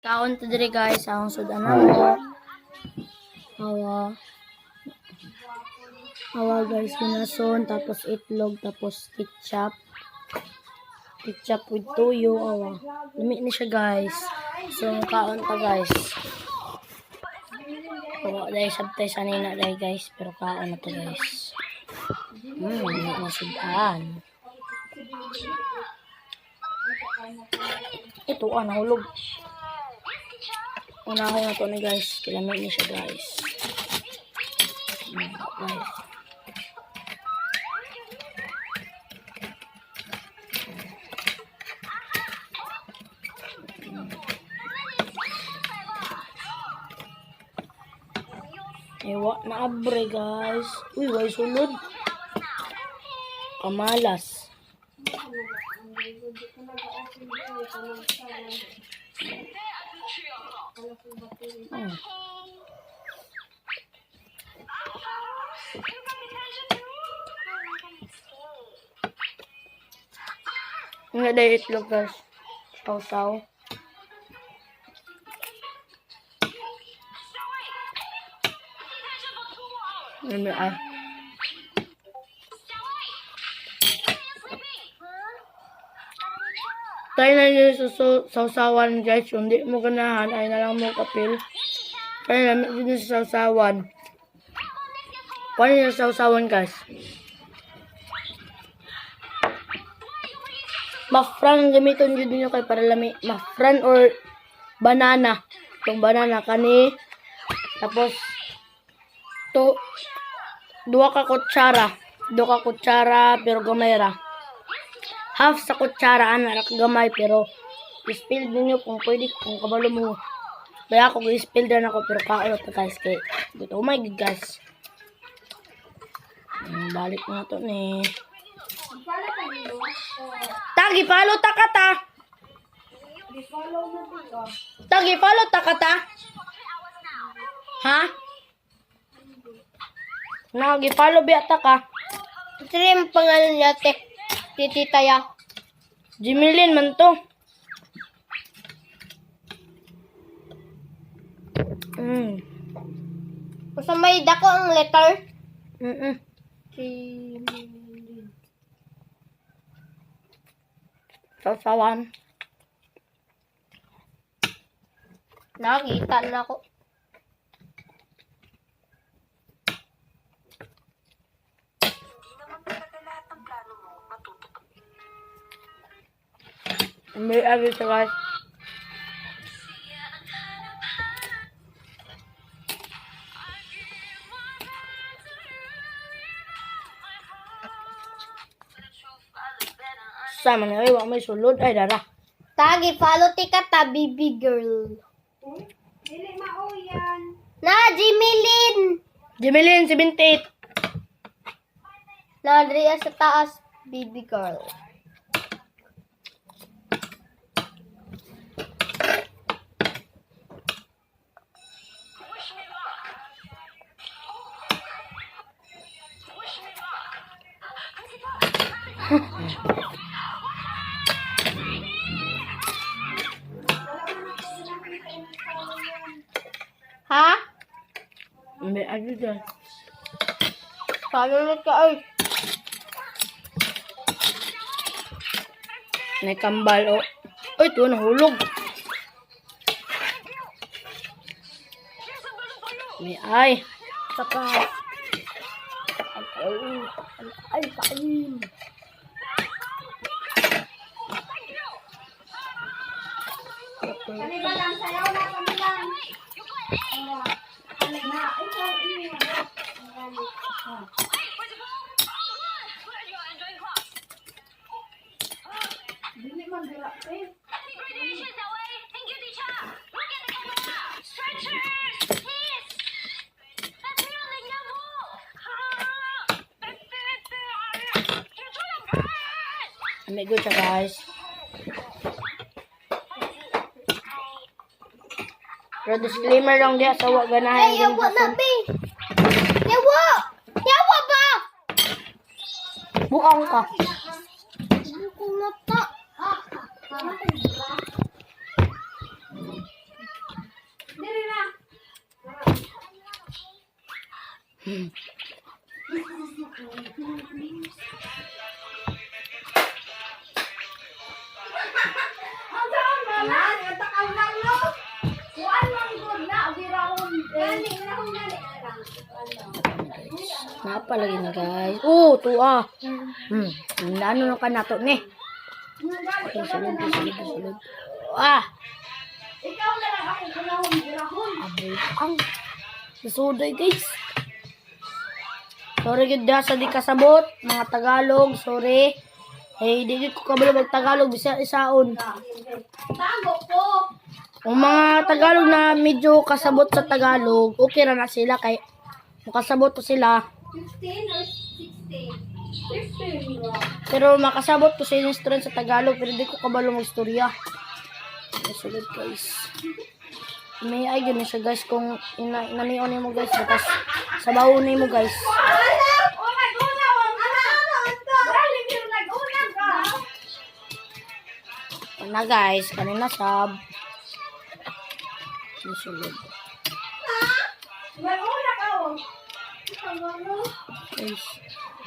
Kaon to dire guys, ang sudan ako. Awa guys, ginason, tapos itlog, tapos ketchup. Ketchup with toyo, awa. Lami ni siya guys. So, kaon to guys. Awa, dahil sabtay sa nina dahil guys, pero kaon na to guys. Lami na sudan. Ito, nahulog. Unahon na to ni guys. Kilamig niya siya guys. Guys. Ewa na abre guys. Uy, way sulod. Kamalas. Nga dahil itlog guys. Saw-saw. Ano ay. Tayo na yun sa sausawan guys. Kung di mo ganahan ay na lang mo kapil. Kaya namin din sa sausawan. Paano yung sausawan guys? Mafran ang gamiton yun nyo kay para lami. Mafran or banana. Itong banana kani. Tapos to 2 ka kutsara. 2 ka kutsara pero gamay ra. Half sa kutsara ana ra gamay pero i-spill niyo kung pwede kung kabalo mo. Kaya ako i-spill din ako pero kaon ta guys kay. Oh my god guys. Balik na to ni. Tagi follow ta kata. Tagi follow ta kata. Ha? Nagi follow biya ta ka. Trim pangalan niya Titi Taya. Jimilin man to. Basta may dako ang letter. Sausawan. Nakita na ako. May agad sa guys. Sama na ay may sulod ay dara. Tagi follow tika ta baby girl. Dili mao yan. Na Jimilin. Jimilin 78. Na Andrea sa taas baby girl. Ha? May agad dyan. Paano ka ay? May kambal o. Uy, ito nahulog. May ay. Saka. Ay, kain. Kami ba lang sayaw na kami lang. Kami na. Ikaw iyo. Dili man dira eh. May good siya guys. Pero disclaimer lang diya sa wag ganahan. Ay, yawa na, be. Yawa! Yawa ba? Buang ka. Hindi ko mata. Ang saan man na, ang takaw lang no. Kuan lang good na, birahon. Gani, birahon gani. Napalagi na guys. Oh, tuwa. Ano na ka na to ni? Okay, sulod. Ah, Ikaw na lang ako kulahon, birahon. aboy ang. Nasuday guys. Sorry gid da sa di kasabot, mga Tagalog, sorry. Eh, di gid ko kabalo mag Tagalog bisa isaon. Tago ko. Ang mga Tagalog na medyo kasabot sa Tagalog, okay ra na sila kay makasabot to sila. 15 or 16? 15 ba? Pero makasabot ko sa instrument sa Tagalog pero di ko kabalo mag istorya. Nasulod guys. May ay yun siya guys kung inanion mo guys tapos sabaw na mo guys. Anak! Oh my God! Ano? Dali, pero nag-una ka. Na guys, kanina sab. Nasulod. Nag-una ka, oh. Ano? Guys.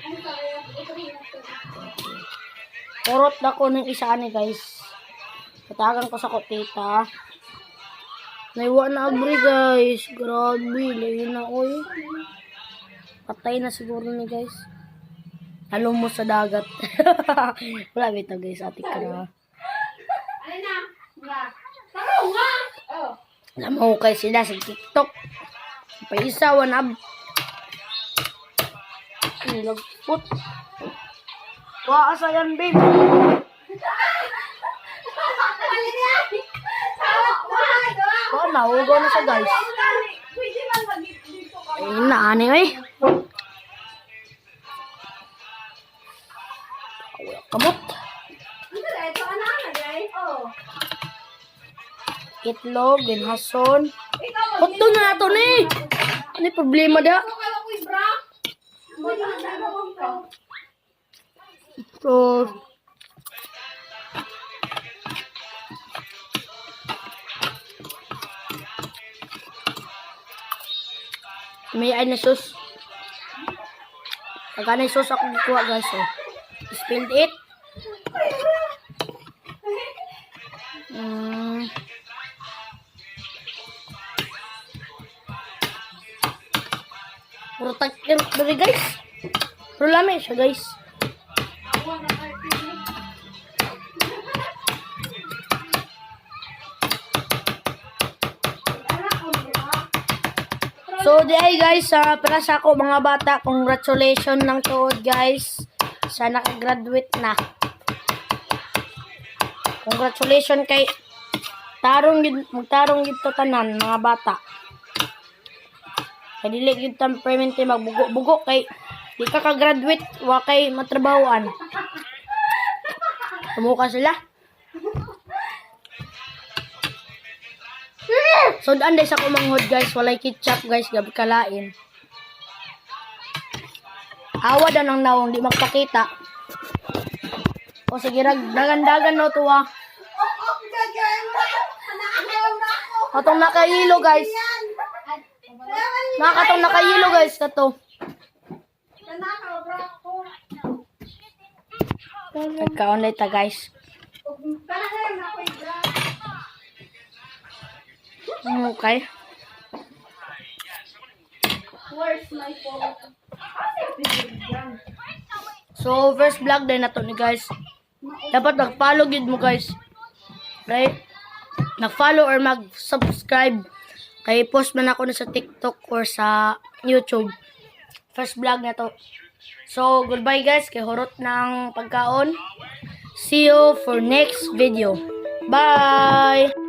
Ang kaya, ito rin ito. Kurot na ko ng isa ani guys. Katagan ko sa kotita. Naiwa na abri guys. Grabe, layo na oy. Patay na siguro ni guys. Halong mo sa dagat. Wala bitaw guys, atik ka na. Alin na? Nga. Taro nga! Oh. Namahukay sila sa TikTok. Paisa, wanab. Nilagput. Waasa yan, babe. Alin na? Tawag ko! Oh, nahugaw na siya guys. Pwede man mag-dito ka. Ayun na, ani oy. Kamot. Ito, anak na, guys. Oh. Itlog, ginhason. Ikaw, Putto na nato ni. Ano yung problema da? Ano ka lang ko yung bra? Mag-ano ka? So, may ay na sus. Pagka na sus ako kuha guys. Oh. Spilled it. Puro takir dari guys. Puro lami siya guys. So, di ay guys, para sa ako mga bata, congratulations ng tuod guys. Sa nakagraduate na. Congratulations kay magtarong gid to tanan mga bata. Kay dili gid tam permanente magbugo-bugo kay di ka ka-graduate wa kay matrabahoan. Tumuka sila. So, anday sa kumanghod guys, walay ketchup guys, gabi kalain. Awa dan ang nawong, di magpakita. O sige, dagan-dagan no tuwa. Atong nakahilo guys. Nakatong nakahilo guys, kato. Nagkaon ta guys. Okay. Where's my phone? So, first vlog din na to ni guys. Dapat mag-follow gid mo guys. Right? Mag-follow or mag-subscribe. Kay post man ako na sa TikTok or sa YouTube. First vlog na to. So, goodbye guys. Kay horot ng pagkaon. See you for next video. Bye!